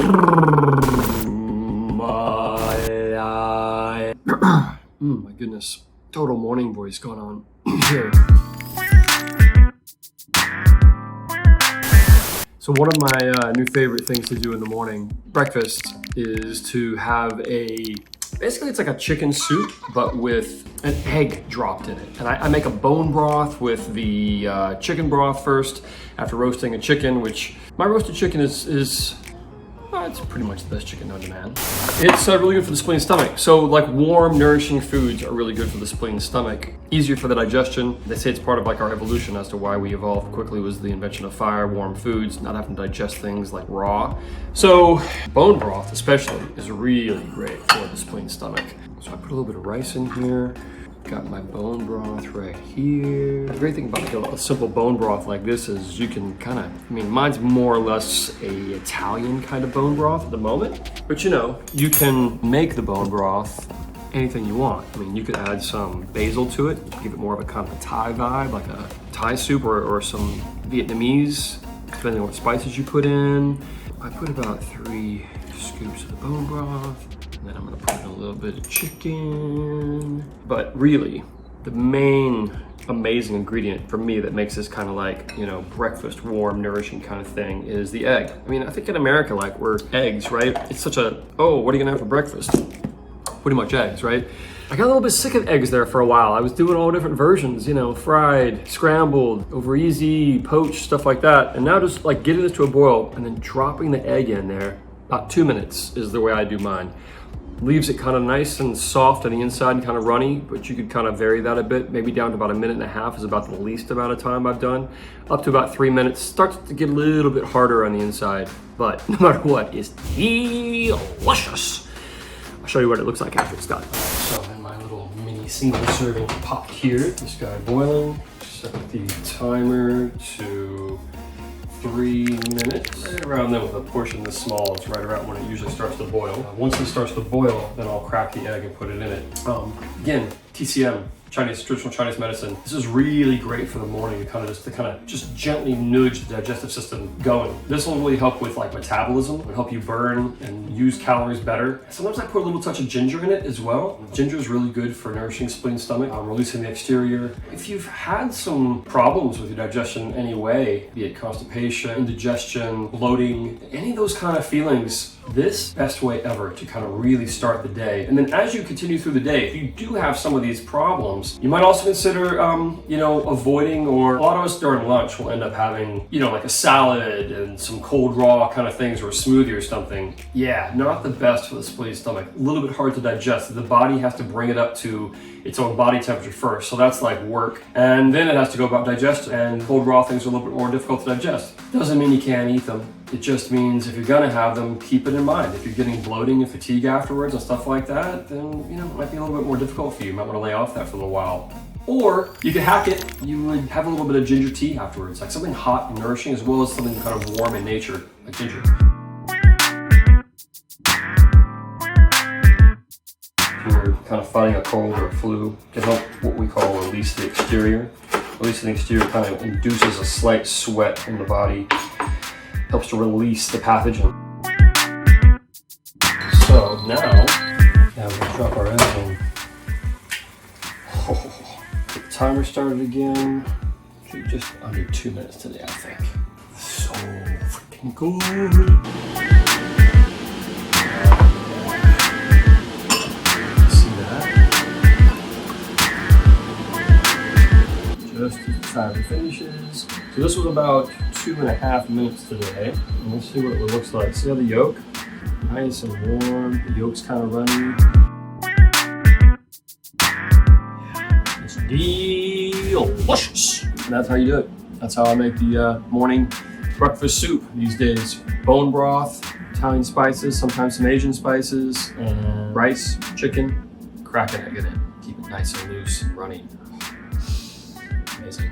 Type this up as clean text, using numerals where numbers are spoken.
My goodness, total morning voice going on here. So one of my new favorite things to do in the morning, breakfast, is to have basically it's like a chicken soup, but with an egg dropped in it. And I make a bone broth with the chicken broth first, after roasting a chicken, which my roasted chicken is it's pretty much the best chicken known to man. It's really good for the spleen and stomach. So like warm, nourishing foods are really good for the spleen and stomach. Easier for the digestion. They say it's part of like our evolution as to why we evolved quickly was the invention of fire, warm foods, not having to digest things like raw. So bone broth especially is really great for the spleen and stomach. So I put a little bit of rice in here. Got my bone broth right here. The great thing about like a simple bone broth like this is you can kind of, mine's more or less a Italian kind of bone broth at the moment. But you know, you can make the bone broth anything you want. You could add some basil to it, give it more of a kind of a Thai vibe, like a Thai soup or some Vietnamese, depending on what spices you put in. I put about 3 scoops of the bone broth. And then I'm gonna put in a little bit of chicken. But really, the main amazing ingredient for me that makes this kind of like, breakfast, warm, nourishing kind of thing is the egg. I think in America, like we're eggs, right? It's such a, oh, what are you gonna have for breakfast? Pretty much eggs, right? I got a little bit sick of eggs there for a while. I was doing all different versions, fried, scrambled, over easy, poached, stuff like that. And now just like getting this to a boil and then dropping the egg in there, about 2 minutes is the way I do mine. Leaves it kind of nice and soft on the inside and kind of runny, but you could kind of vary that a bit. Maybe down to about 1.5 minutes is about the least amount of time I've done. Up to about 3 minutes. Starts to get a little bit harder on the inside, but no matter what, it's delicious. I'll show you what it looks like after it's done. So in my little mini single serving pot here, this guy boiling. Set the timer to 3 minutes. Right around then with a portion this small, it's right around when it usually starts to boil. Once it starts to boil, then I'll crack the egg and put it in it. Again, TCM, traditional Chinese medicine. This is really great for the morning to just gently nudge the digestive system going. This will really help with like metabolism. It'll help you burn and use calories better. Sometimes I put a little touch of ginger in it as well. Ginger is really good for nourishing spleen and stomach, releasing the exterior. If you've had some problems with your digestion in any way, be it constipation, indigestion, bloating, any of those kind of feelings, this best way ever to kind of really start the day. And then as you continue through the day, if you do have some of these problems, you might also consider, avoiding, or a lot of us during lunch will end up having, like a salad and some cold raw kind of things or a smoothie or something. Yeah, not the best for the spleen and stomach. A little bit hard to digest. The body has to bring it up to its own body temperature first. So that's like work. And then it has to go about digestion. And cold raw things are a little bit more difficult to digest. Doesn't mean you can't eat them. It just means if you're gonna have them, keep it in mind. If you're getting bloating and fatigue afterwards and stuff like that, then it might be a little bit more difficult for you. You might wanna lay off that for a little while. Or you could hack it. You would have a little bit of ginger tea afterwards, like something hot and nourishing as well as something kind of warm in nature, like ginger. If you're kind of fighting a cold or a flu, it can help what we call release the exterior. Releasing the exterior kind of induces a slight sweat in the body. Helps to release the pathogen. So now we'll drop our egg in. The timer started again. Just under 2 minutes today, I think. So freaking good. See that? Just as the timer finishes. So this was about 2.5 minutes today. And let's see what it looks like. See how the yolk? Nice and warm. The yolk's kind of runny. It's delicious. And that's how you do it. That's how I make the morning breakfast soup these days. Bone broth, Italian spices, sometimes some Asian spices, and rice, chicken, crack an egg in it. Keep it nice and loose, runny. Amazing.